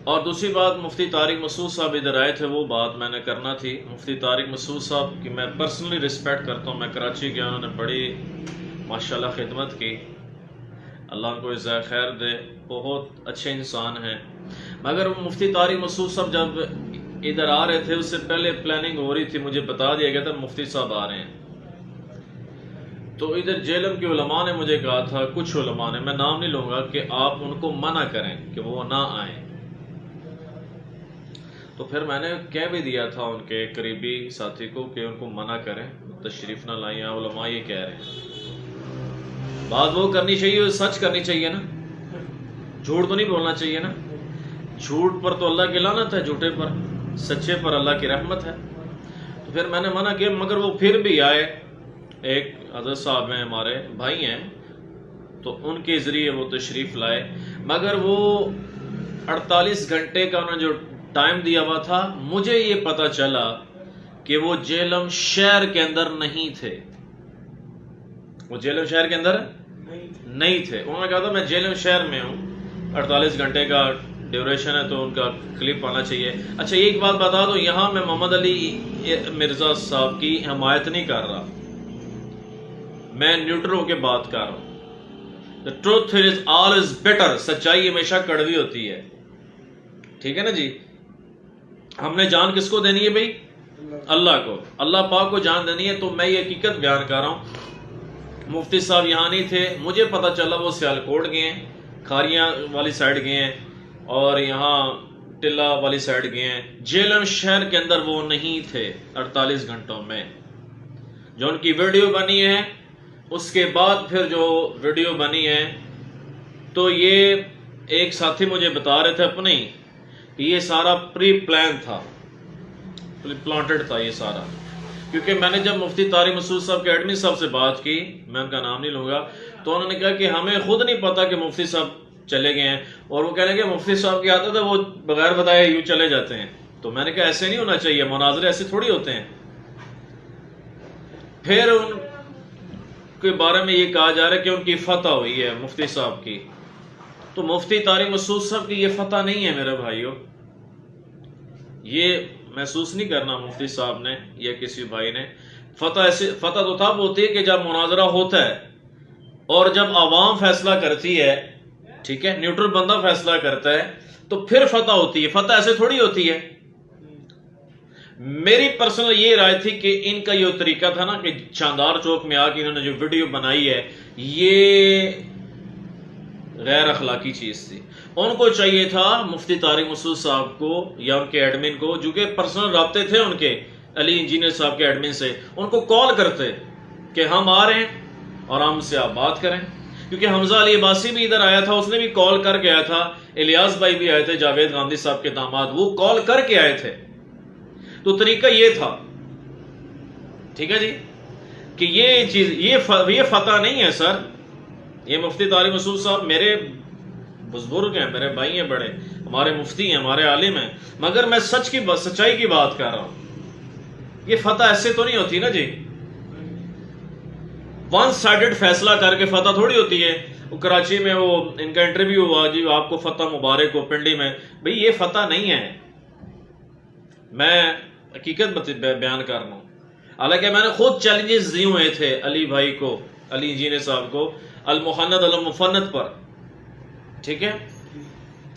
اور دوسری بات، مفتی طارق مسعود صاحب ادھر آئے تھے، وہ بات میں نے کرنا تھی۔ مفتی طارق مسعود صاحب کی میں پرسنلی رسپیکٹ کرتا ہوں، میں کراچی گیا، انہوں نے بڑی ماشاءاللہ خدمت کی، اللہ ان کو جزائے خیر دے، بہت اچھے انسان ہیں۔ مگر مفتی طارق مسعود صاحب جب ادھر آ رہے تھے، اس سے پہلے پلاننگ ہو رہی تھی، مجھے بتا دیا گیا تھا مفتی صاحب آ رہے ہیں۔ تو ادھر جیلم کے علماء نے مجھے کہا تھا، کچھ علماء نے، میں نام نہیں لوں گا، کہ آپ ان کو منع کریں کہ وہ نہ آئیں۔ تو پھر میں نے کہہ بھی دیا تھا ان کے قریبی ساتھی کو کہ ان کو منع کریں، تشریف نہ لائیں، علماء یہ کہہ رہے ہیں۔ بات وہ کرنی چاہیے، سچ کرنی چاہیے نا، جھوٹ تو نہیں بولنا چاہیے نا۔ جھوٹ پر تو اللہ کی لعنت ہے، جھوٹے پر، سچے پر اللہ کی رحمت ہے۔ تو پھر میں نے منع کیا، مگر وہ پھر بھی آئے۔ ایک حضرت صاحب ہیں، ہمارے بھائی ہیں، تو ان کے ذریعے وہ تشریف لائے، مگر وہ 48 گھنٹے کا انہوں نے جو ٹائم دیا ہوا تھا، مجھے یہ پتا چلا کہ وہ جیلم شہر کے اندر نہیں تھے، وہ جیلم شہر کے اندر نہیں تھے۔ انہوں نے کہا تھا میں جیلم شہر میں ہوں، 48 گھنٹے کا ڈیوریشن ہے، تو ان کا کلپ آنا چاہیے۔ اچھا ایک بات بتا دو، یہاں میں محمد علی مرزا صاحب کی حمایت نہیں کر رہا، میں نیوٹرل ہو کے بات کر رہا ہوں۔ The truth is always bitter، سچائی ہمیشہ کڑوی ہوتی ہے، ٹھیک ہے نا جی۔ ہم نے جان کس کو دینی ہے بھائی؟ اللہ کو، اللہ پاک کو جان دینی ہے۔ تو میں یہ حقیقت بیان کر رہا ہوں، مفتی صاحب یہاں نہیں تھے، مجھے پتا چلا وہ سیالکوٹ گئے ہیں، کھاریاں والی سائڈ گئے ہیں، اور یہاں ٹلہ والی سائڈ گئے ہیں، جیلم شہر کے اندر وہ نہیں تھے 48 گھنٹوں میں۔ جو ان کی ویڈیو بنی ہے، اس کے بعد پھر جو ویڈیو بنی ہے، تو یہ ایک ساتھی مجھے بتا رہے تھے اپنے ہی کہ یہ سارا پری پلان تھا، پلانٹڈ تھا یہ سارا۔ کیونکہ میں نے جب مفتی طارق مسعود صاحب کے ایڈمن صاحب سے بات کی، میں ان کا نام نہیں لوں گا، تو انہوں نے کہا کہ ہمیں خود نہیں پتا کہ مفتی صاحب چلے گئے ہیں، اور وہ کہنے کہ مفتی صاحب کے آتے تھے وہ بغیر بتائے یوں چلے جاتے ہیں۔ تو میں نے کہا ایسے نہیں ہونا چاہیے، مناظرے ایسے تھوڑی ہوتے ہیں۔ پھر ان کے بارے میں یہ کہا جا رہا ہے کہ ان کی فتح ہوئی ہے مفتی صاحب کی، تو مفتی طارق مسعود صاحب کی یہ فتح نہیں ہے میرے بھائیوں۔ یہ محسوس نہیں کرنا مفتی صاحب نے یا کسی بھائی نے، فتح تو تب ہوتی ہے کہ جب مناظرہ ہوتا ہے اور جب عوام فیصلہ کرتی ہے، ٹھیک ہے، نیوٹرل بندہ فیصلہ کرتا ہے، تو پھر فتح ہوتی ہے۔ فتح ایسے تھوڑی ہوتی ہے۔ میری پرسنل یہ رائے تھی کہ ان کا یہ طریقہ تھا نا کہ شاندار چوک میں آ کے انہوں نے جو ویڈیو بنائی ہے، یہ غیر اخلاقی چیز تھی۔ ان کو چاہیے تھا مفتی طارق مسعود صاحب کو یا ان کے ایڈمن کو، جو کہ پرسنل رابطے تھے ان کے علی انجینئر صاحب کے ایڈمن سے، ان کو کال کرتے کہ ہم آ رہے ہیں اور ہم سے آپ بات کریں۔ کیونکہ حمزہ علی عباسی بھی ادھر آیا تھا، اس نے بھی کال کر کے آیا تھا، الیاس بھائی بھی آئے تھے، جاوید گاندھی صاحب کے داماد، وہ کال کر کے آئے تھے۔ تو طریقہ یہ تھا، ٹھیک ہے جی، کہ یہ چیز یہ فتح نہیں ہے سر۔ یہ مفتی طارق مسعود صاحب میرے بزرگ ہیں، میرے بھائی ہیں بڑے، ہمارے مفتی ہیں، ہمارے عالم ہیں، مگر میں سچائی کی بات کر رہا ہوں۔ یہ فتح ایسے تو نہیں ہوتی نا جی، ون سائیڈڈ فیصلہ کر کے فتح تھوڑی ہوتی ہے۔ وہ کراچی میں وہ ان کا انٹرویو ہوا، جی آپ کو فتح مبارک ہو پنڈی میں، بھئی یہ فتح نہیں ہے، میں حقیقت بیان کر رہا ہوں۔ حالانکہ میں نے خود چیلنجز دیے ہوئے تھے علی بھائی کو، علی انجینئر صاحب کو، المحند المفند پر، ٹھیک ہے،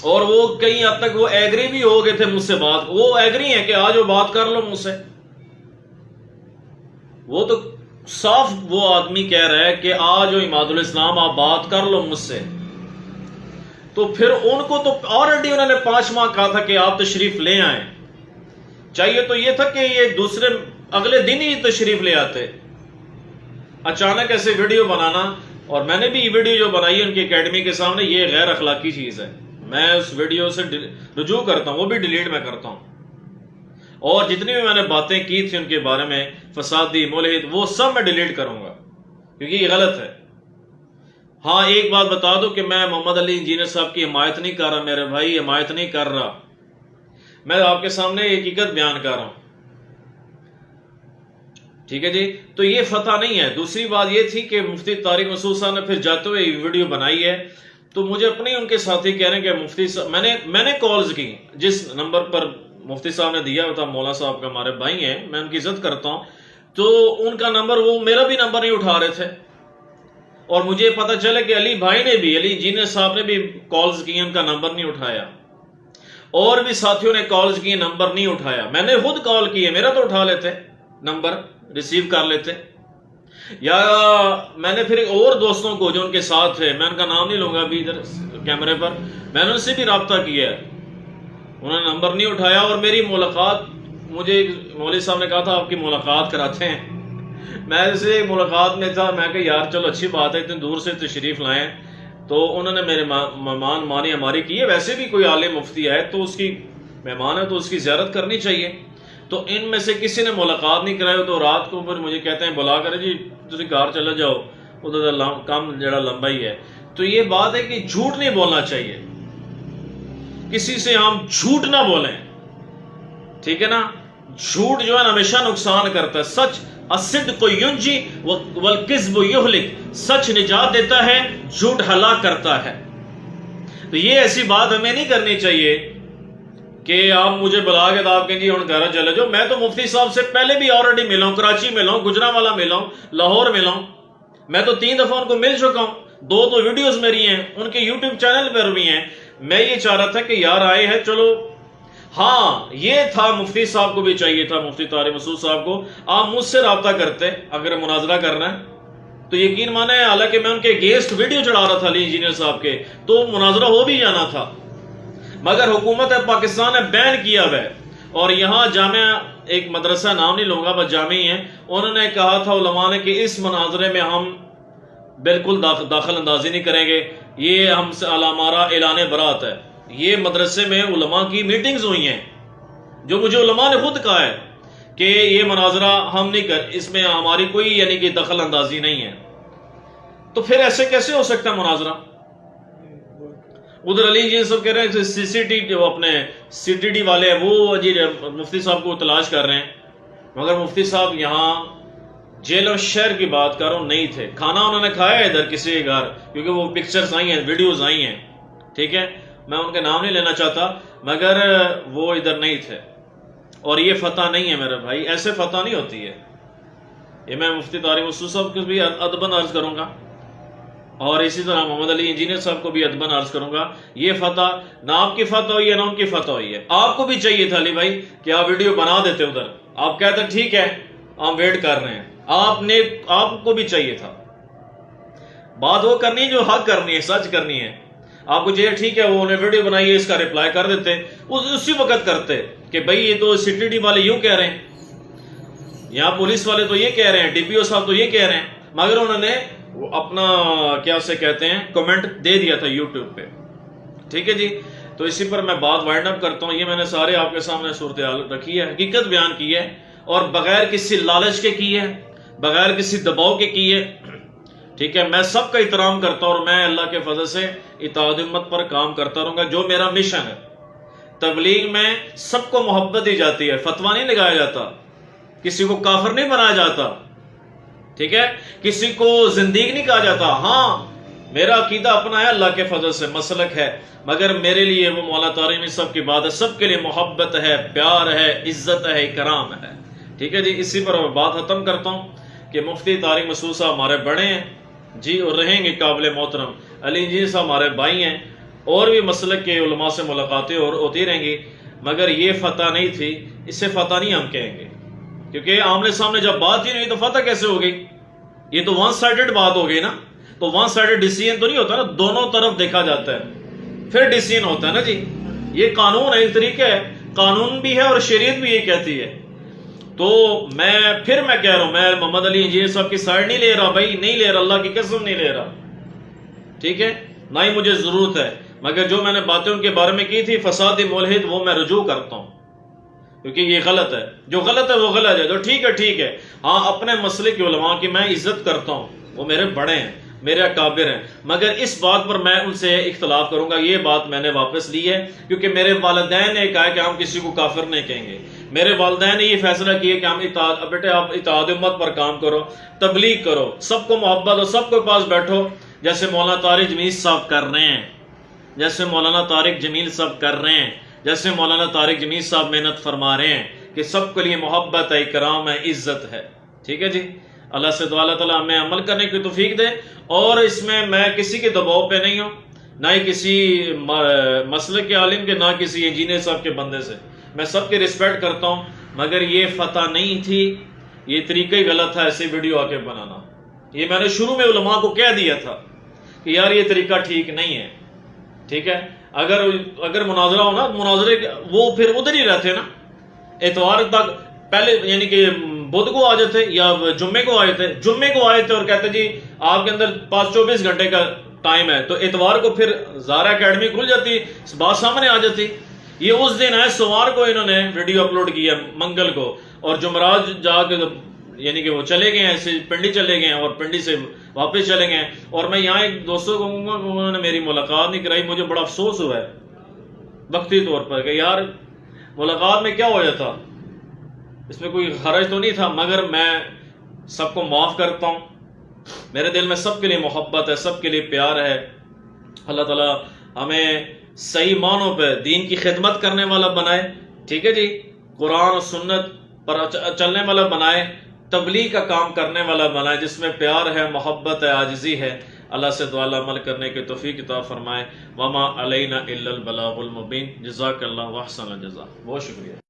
اور وہ کئی حد تک وہ ایگری بھی ہو گئے تھے مجھ سے بات، وہ ایگری ہیں کہ آج وہ بات کر لو مجھ سے۔ وہ تو صاف وہ آدمی کہہ رہا ہے کہ آج وہ عماد الاسلام آپ بات کر لو مجھ سے۔ تو پھر ان کو تو آلریڈی انہوں نے 5 ماہ کہا تھا کہ آپ تشریف لے آئیں، چاہیے تو یہ تھا کہ یہ اگلے دن ہی تشریف لے آتے۔ اچانک ایسے ویڈیو بنانا، اور میں نے بھی یہ ویڈیو جو بنائی ہے ان کی اکیڈمی کے سامنے، یہ غیر اخلاقی چیز ہے۔ میں اس ویڈیو سے رجوع کرتا ہوں، وہ بھی ڈیلیٹ میں کرتا ہوں، اور جتنی بھی میں نے باتیں کی تھی ان کے بارے میں، فسادی، ملحد، وہ سب میں ڈیلیٹ کروں گا، کیونکہ یہ غلط ہے۔ ہاں ایک بات بتا دو کہ میں محمد علی انجینئر صاحب کی حمایت نہیں کر رہا، میرے بھائی حمایت نہیں کر رہا، میں آپ کے سامنے حقیقت بیان کر رہا ہوں، ٹھیک ہے جی۔ تو یہ فتح نہیں ہے۔ دوسری بات یہ تھی کہ مفتی طارق مسعود صاحب نے پھر جاتے ہوئے یہ ویڈیو بنائی ہے، تو مجھے اپنے ان کے ساتھی کہہ رہے ہیں کہ مفتی صاحب، میں نے کالز کی جس نمبر پر مفتی صاحب نے دیا تھا، مولا صاحب کا ہمارے بھائی ہیں، میں ان کی عزت کرتا ہوں، تو ان کا نمبر، وہ میرا بھی نمبر نہیں اٹھا رہے تھے، اور مجھے پتا چلا کہ علی بھائی نے بھی، علی انجینئر صاحب نے بھی کالز کی، ان کا نمبر نہیں اٹھایا، اور بھی ساتھیوں نے کالز کی، نمبر نہیں اٹھایا، میں نے خود کال کی ہے، میرا تو اٹھا لیتے، نمبر ریسیو کر لیتے، یا میں نے پھر اور دوستوں کو جو ان کے ساتھ تھے، میں ان کا نام نہیں لوں گا ابھی ادھر کیمرے پر، میں نے ان سے بھی رابطہ کیا ہے، انہوں نے نمبر نہیں اٹھایا، اور میری ملاقات، مجھے مولوی صاحب نے کہا تھا آپ کی ملاقات کراتے ہیں، میں اسے ملاقات میں تھا، میں کہ یار چلو اچھی بات ہے، اتنی دور سے تشریف لائیں، تو انہوں نے میرے مہمان مانی ہماری کی ہے، ویسے بھی کوئی عالم مفتی ہے تو اس کی مہمان ہے تو اس کی زیارت کرنی چاہیے، تو ان میں سے کسی نے ملاقات نہیں کرائی، تو رات کو مجھے کہتے ہیں بلا کر جی تسی گھر چلے جاؤ، ادھر کام جڑا لمبا ہی ہے، تو یہ بات ہے کہ جھوٹ نہیں بولنا چاہیے، کسی سے ہم جھوٹ نہ بولیں، ٹھیک ہے نا، جھوٹ جو ہے ہمیشہ نقصان کرتا ہے، سچ الصدق ینجی والکذب یہلک، سچ نجات دیتا ہے، جھوٹ ہلاک کرتا ہے، تو یہ ایسی بات ہمیں نہیں کرنی چاہیے کہ آپ مجھے بلا کے تو آپ کہیں جی ہوں گھر چلے جاؤ، میں تو مفتی صاحب سے پہلے بھی آلریڈی ملا ہوں، کراچی ملا ہوں، گجرانوالہ ملا ہوں، لاہور ملا ہوں، میں تو 3 دفعہ ان کو مل چکا ہوں، 2 تو ویڈیوز میری ہیں، ان کے یوٹیوب چینل پر بھی ہیں، میں یہ چاہ رہا تھا کہ یار آئے ہیں چلو، ہاں یہ تھا مفتی صاحب کو بھی چاہیے تھا، مفتی طارق مسعود صاحب کو، آپ مجھ سے رابطہ کرتے اگر مناظرہ کرنا ہے تو یقین مانے، حالانکہ میں ان کے گیسٹ ویڈیو چڑھا رہا تھا علی انجینئر صاحب کے، تو مناظرہ ہو بھی جانا تھا، مگر حکومت پاکستان نے بین کیا ہوا ہے، اور یہاں جامعہ، ایک مدرسہ نام نہیں لوں گا بس جامعہ ہی ہے، انہوں نے کہا تھا علماء نے کہ اس مناظرے میں ہم بالکل داخل اندازی نہیں کریں گے، یہ ہم سے ہمارا اعلان برات ہے، یہ مدرسے میں علماء کی میٹنگز ہوئی ہیں، جو مجھے علماء نے خود کہا ہے کہ یہ مناظرہ ہم نہیں اس میں ہماری کوئی یعنی کہ دخل اندازی نہیں ہے، تو پھر ایسے کیسے ہو سکتا ہے مناظرہ؟ ادھر علی جی سب کہہ رہے ہیں سی ٹی ڈی والے ہیں، وہ جی مفتی صاحب کو تلاش کر رہے ہیں، مگر مفتی صاحب یہاں جیل اور شہر کی بات کر رہا ہوں نہیں تھے، کھانا انہوں نے کھایا ہے ادھر کسی کے گھر، کیونکہ وہ پکچرز آئی ہیں، ویڈیوز آئی ہیں، ٹھیک ہے، میں ان کے نام نہیں لینا چاہتا، مگر وہ ادھر نہیں تھے، اور یہ فتح نہیں ہے میرے بھائی، ایسے فتح نہیں ہوتی ہے، یہ میں مفتی طارق مسعود صاحب کو بھی ادباً عرض کروں گا، اور اسی طرح محمد علی انجینئر صاحب کو بھی ادباً عرض کروں گا، یہ فتح نہ آپ کی فتح ہوئی ہے نہ ان کی فتح ہوئی ہے، آپ کو بھی چاہیے تھا علی بھائی کہ آپ ویڈیو بنا دیتے ادھر، آپ کہتے ٹھیک ہے ہم ویٹ کر رہے ہیں، آپ کو بھی چاہیے تھا، بات وہ کرنی ہے جو حق کرنی ہے، سچ کرنی ہے، آپ کو چاہیے ٹھیک ہے وہ انہیں ویڈیو بنائیے، اس کا رپلائی کر دیتے، اسی وقت کرتے کہ بھائی یہ تو سی ٹی ڈی والے یوں کہہ رہے ہیں، یہاں پولیس والے تو یہ کہہ رہے ہیں، ڈی پی او صاحب تو یہ کہہ رہے ہیں، مگر انہوں نے اپنا کیا اسے کہتے ہیں کمنٹ دے دیا تھا یوٹیوب پہ، ٹھیک ہے جی، تو اسی پر میں بات وائنڈ اپ کرتا ہوں، یہ میں نے سارے آپ کے سامنے صورتحال رکھی ہے، حقیقت بیان کی ہے، اور بغیر کسی لالچ کے کی ہے، بغیر کسی دباؤ کے کی ہے، ٹھیک ہے، میں سب کا احترام کرتا ہوں، اور میں اللہ کے فضل سے اطاعت امت پر کام کرتا رہوں گا، جو میرا مشن ہے، تبلیغ میں سب کو محبت دی جاتی ہے، فتویٰ نہیں لگایا جاتا، کسی کو کافر نہیں بنایا جاتا، ٹھیک ہے، کسی کو زندگی نہیں کہا جاتا، ہاں میرا عقیدہ اپنا ہے، اللہ کے فضل سے مسلک ہے، مگر میرے لیے وہ مولا طارق صاحب کی بات ہے، سب کے لیے محبت ہے، پیار ہے، عزت ہے، اکرام ہے، ٹھیک ہے جی، اسی پر میں بات ختم کرتا ہوں کہ مفتی طارق مسعود صاحب ہمارے بڑے ہیں جی، اور رہیں گے قابل محترم، علی انجینئر صاحب ہمارے بھائی ہیں، اور بھی مسلک کے علماء سے ملاقاتیں اور ہوتی رہیں گی، مگر یہ فتح نہیں تھی، اس سے فتح نہیں ہم کہیں گے، کیونکہ آمنے سامنے جب بات ہی نہیں تو فتح کیسے ہو گئی؟ یہ تو ون سائیڈڈ بات ہو گئی نا، تو ون سائیڈڈ ڈیسیژن تو نہیں ہوتا نا، دونوں طرف دیکھا جاتا ہے پھر ڈیسیژن ہوتا ہے نا جی، یہ قانون ہے، ایک طریقہ ہے، قانون بھی ہے اور شریعت بھی یہ کہتی ہے، تو میں کہہ رہا ہوں، میں محمد علی انجینئر صاحب کی سائیڈ نہیں لے رہا بھائی، نہیں لے رہا، اللہ کی قسم نہیں لے رہا، ٹھیک ہے، نہ ہی مجھے ضرورت ہے، مگر جو میں نے باتیں ان کے بارے میں کی تھی فسادی ملحد، وہ میں رجوع کرتا ہوں، کیونکہ یہ غلط ہے، جو غلط ہے وہ غلط ہے، تو ٹھیک ہے، ہاں اپنے مسئلے کے علماء کی میں عزت کرتا ہوں، وہ میرے بڑے ہیں، میرے اکابر ہیں، مگر اس بات پر میں ان سے اختلاف کروں گا، یہ بات میں نے واپس لی ہے، کیونکہ میرے والدین نے کہا کہ ہم کسی کو کافر نہیں کہیں گے، میرے والدین نے یہ فیصلہ کیا کہ ہم بیٹے آپ اطاعت امت پر کام کرو، تبلیغ کرو، سب کو محبت ہو، سب کے پاس بیٹھو، جیسے مولانا طارق جمیل صاحب کر رہے ہیں، جیسے مولانا طارق جمیل صاحب کر رہے ہیں، جیسے مولانا طارق جمیل صاحب محنت فرما رہے ہیں کہ سب کے لیے محبت ہے، اکرام ہے، عزت ہے. ٹھیک ہے جی. اللہ سے دعا اللہ تعالیٰ ہمیں عمل کرنے کی توفیق دے. اور اس میں کسی کے دباؤ پہ نہیں ہوں، نہ ہی کسی مسلک کے عالم کے، نہ کسی انجینئر صاحب کے بندے سے. میں سب کی رسپیکٹ کرتا ہوں، مگر یہ فتح نہیں تھی، یہ طریقہ ہی غلط تھا ایسے ویڈیو آ کے بنانا. یہ میں نے شروع میں علماء کو کہہ دیا تھا کہ یار یہ طریقہ ٹھیک نہیں ہے. ٹھیک ہے. اگر مناظرہ ہو نا، مناظرے وہ پھر ادھر ہی رہتے نا، اتوار تک پہلے یعنی کہ بدھ کو آ جاتے یا جمعے کو آئے تھے اور کہتے جی آپ کے اندر 24 گھنٹے کا ٹائم ہے، تو اتوار کو پھر زارا اکیڈمی کھل جاتی، بات سامنے آ جاتی. یہ اس دن ہے سوموار کو انہوں نے ویڈیو اپلوڈ کیا، منگل کو، اور جمعرات جا کے یعنی کہ وہ چلے گئے ہیں، پنڈی چلے گئے ہیں اور پنڈی سے واپس چلے گئے ہیں. اور میں یہاں ایک دوستوں کو کہوں گا کہ انہوں نے میری ملاقات نہیں کرائی. مجھے بڑا افسوس ہوا ہے وقتی طور پر کہ یار ملاقات میں کیا ہو جاتا، اس میں کوئی حرج تو نہیں تھا، مگر میں سب کو معاف کرتا ہوں. میرے دل میں سب کے لیے محبت ہے، سب کے لیے پیار ہے. اللہ تعالیٰ ہمیں صحیح معنوں پہ دین کی خدمت کرنے والا بنائے. ٹھیک ہے جی. قرآن اور سنت پر چلنے والا بنائے، تبلیغ کا کام کرنے والا بنائے، جس میں پیار ہے، محبت ہے، عاجزی ہے. اللہ سے دعا عمل کرنے کے توفیق عطا فرمائے. وما علینا الا البلاغ المبین. جزاک اللہ واحسن الجزاء. بہت شکریہ.